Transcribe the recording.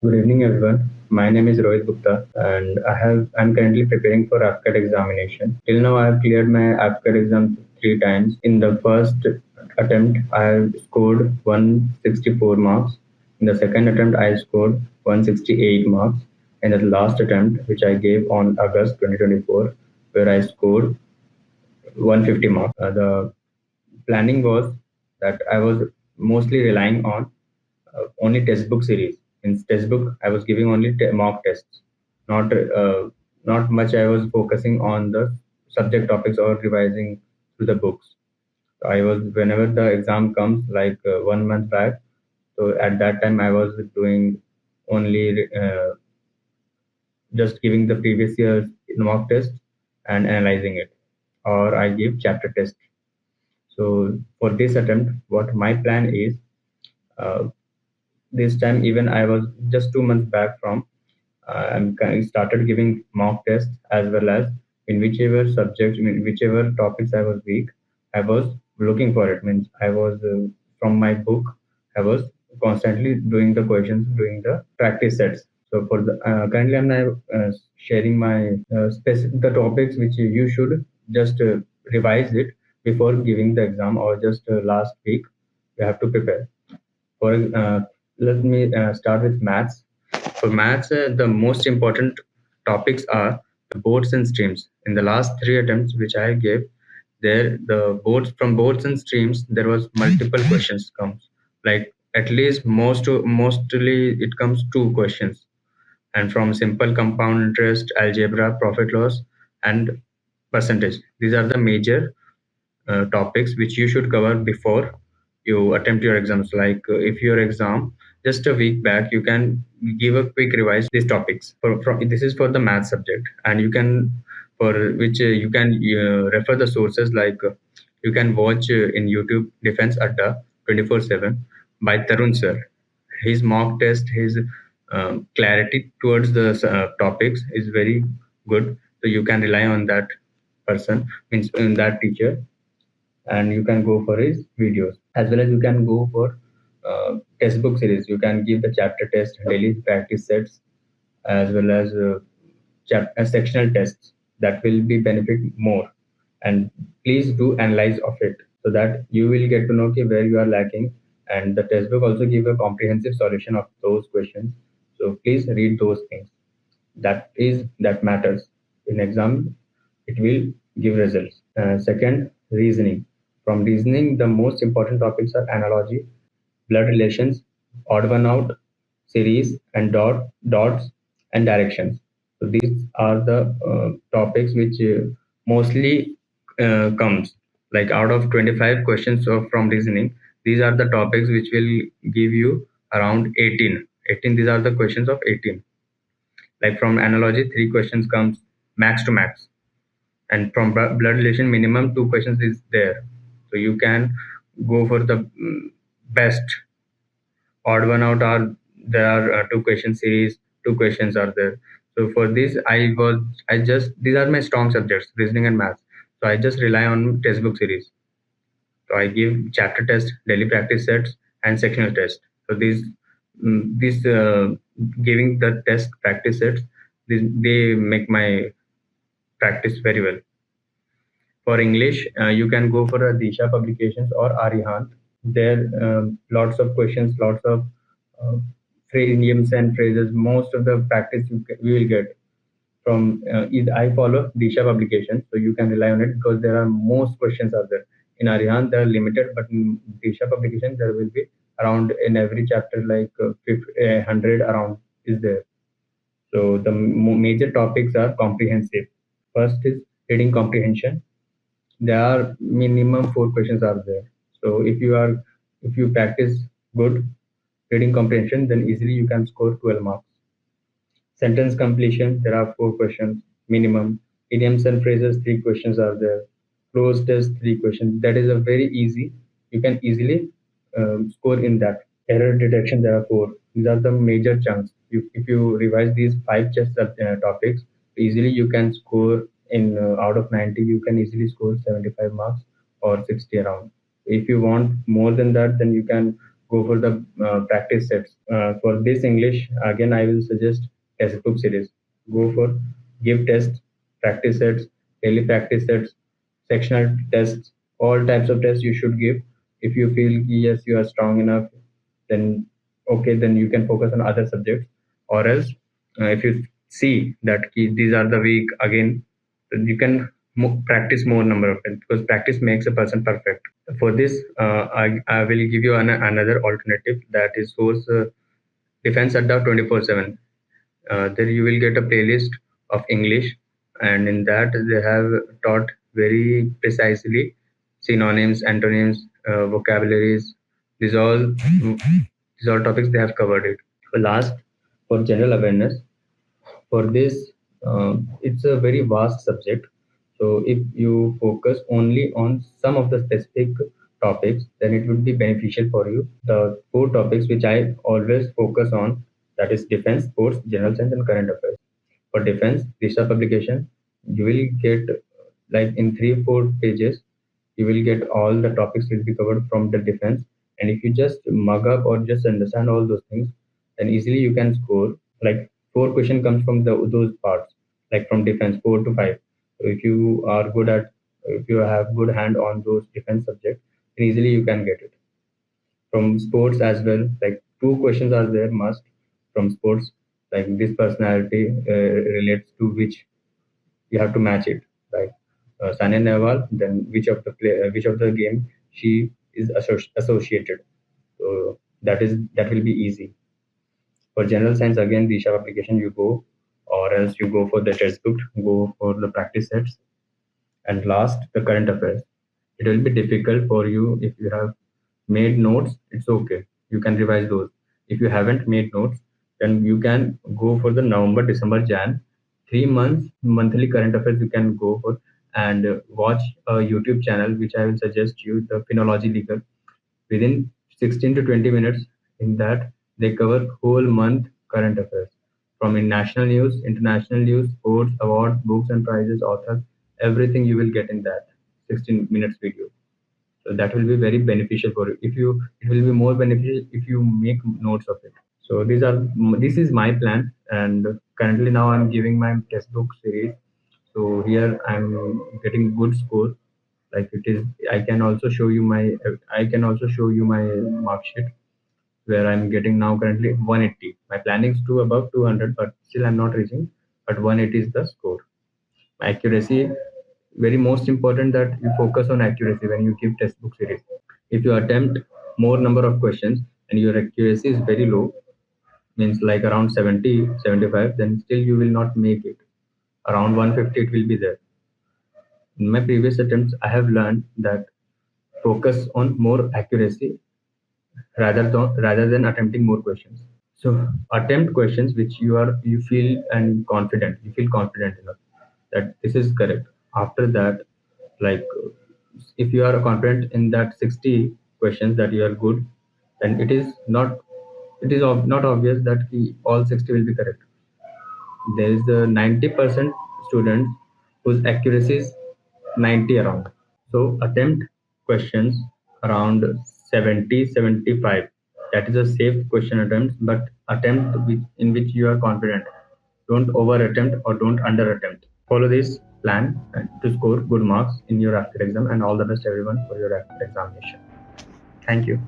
Good evening, everyone. My name is Rohit Gupta, and I'm currently preparing for AFCAT examination. Till now, I have cleared my AFCAT exam three times. In the first attempt, I have scored 164 marks. In the second attempt, I scored 168 marks. And the last attempt, which I gave on August 2024, where I scored 150 marks. The planning was that I was mostly relying on only textbook series. In textbook, I was giving only mock tests, not not much. I was focusing on the subject topics or revising through the books. I was whenever the exam comes, like 1 month back. So at that time, I was doing only just giving the previous year's mock test and analyzing it, or I give chapter test. So for this attempt, what my plan is, uh, this time even I was just 2 months back from I started giving mock tests as well as in whichever subject, in whichever topics I was weak, I was looking for it. Means I was from my book, I was constantly doing the questions, doing the practice sets. So for the currently I'm now sharing my the topics which you should just revise it before giving the exam or just last week you have to prepare. For let me start with maths. For maths, the most important topics are the boards and streams. In the last three attempts which I gave, there the boards from boards and streams there was multiple questions comes, like at least mostly it comes two questions, and from simple compound interest, algebra, profit loss, and percentage. These are the major topics which you should cover before you attempt your exams. Like if your exam just a week back, you can give a quick revise these topics. This is for the math subject, and you can for which you can refer the sources like you can watch in YouTube Defense Adda 24/7 by Tarun sir. His mock test, his clarity towards the topics is very good. So you can rely on that person, means in that teacher, and you can go for his videos as well as you can go for textbook series. You can give the chapter test, daily practice sets, as well as sectional tests that will be benefit more. And please do analyze of it so that you will get to know okay, where you are lacking, and the textbook also give a comprehensive solution of those questions. So please read those things. That matters in exam. It will give results. Second, reasoning. From reasoning, the most important topics are analogy, blood relations, odd one out, series, and dots and directions. So these are the topics which mostly comes like out of 25 questions from reasoning. These are the topics which will give you around 18. 18. These are the questions of 18. Like from analogy, three questions comes max to max, and from blood relation, minimum two questions is there. So you can go for the best. Odd one out are there are two question series, two questions are there. So for this, I just these are my strong subjects, reasoning and maths. So I just rely on textbook series. So I give chapter test, daily practice sets, and sectional test. So these giving the test practice sets, they make my practice very well. For English, you can go for a Disha publications or Arihant. There, lots of questions, lots of uh, idioms and phrases. Most of the practice we will get from I follow Disha publication, so you can rely on it because there are most questions are there. In Arihant, they are limited, but in Disha publication, there will be around in every chapter like 100 around is there. So the major topics are comprehensive. First is reading comprehension. There are minimum four questions are there. So if you practice good reading comprehension, then easily you can score 12 marks. Sentence completion, there are four questions minimum. Idioms and phrases, three questions are there. Close test, three questions. That is a very easy. You can easily score in that. Error detection, there are four. These are the major chunks. If you revise these five chess topics, easily you can score in out of 90, you can easily score 75 marks or 60 around. If you want more than that, then you can go for the practice sets. For this English, again, I will suggest textbook series. Go for give tests, practice sets, daily practice sets, sectional tests, all types of tests you should give. If you feel yes, you are strong enough, then okay, then you can focus on other subjects. Or else, if you see that these are the weak again, then you can practice more number of it, because practice makes a person perfect. For this, I will give you another alternative, that is source defense adda 24/7. There you will get a playlist of English, and in that they have taught very precisely synonyms, antonyms, vocabularies. These all topics they have covered it. Last, for general awareness, for this, it's a very vast subject. So if you focus only on some of the specific topics, then it would be beneficial for you. The four topics which I always focus on, that is defense, sports, general science, and current affairs. For defense, research publication, you will get like in 3 4 pages, you will get all the topics will be covered from the defense. And if you just mug up or just understand all those things, then easily you can score. Like 4 question comes from those parts, like from defense 4 to 5. So if you are good at, if you have good hand on those defense subjects, then easily you can get it. From sports as well, like 2 questions are there must from sports, like this personality relates to which, you have to match it, like Sania Nehwal, then which of the game she is associated. So that will be easy. For general science, again, the sharp application you go, or else you go for the textbook, go for the practice sets. And last, the current affairs. It will be difficult for you if you have made notes. It's okay. You can revise those. If you haven't made notes, then you can go for the November, December, Jan, 3 months monthly current affairs. You can go for and watch a YouTube channel which I will suggest you, the Phenology Legal. Within 16 to 20 minutes, in that they cover whole month current affairs from in national news, international news, sports, awards, books and prizes, authors, everything you will get in that 16 minutes video. So that will be very beneficial for you. If you, it will be more beneficial if you make notes of it. So this is my plan, and currently now I'm giving my textbook series. So here I'm getting good score. Like it is, I can also show you my mark sheet, where I'm getting now currently 180. My planning is to above 200, but still I'm not reaching. But 180 is the score. Accuracy, very most important that you focus on accuracy when you give textbook series. If you attempt more number of questions and your accuracy is very low, means like around 70, 75, then still you will not make it. Around 150 it will be there. In my previous attempts, I have learned that focus on more accuracy rather than attempting more questions. So attempt questions which you feel and confident. You feel confident enough that this is correct. After that, like if you are confident in that 60 questions that you are good, then not obvious that all 60 will be correct. There is the 90% students whose accuracy is 90 around. So attempt questions around 70, 75. That is a safe question attempt, but attempt in which you are confident. Don't over attempt or don't under attempt. Follow this plan to score good marks in your AFCAT exam, and all the best everyone for your AFCAT examination. Thank you.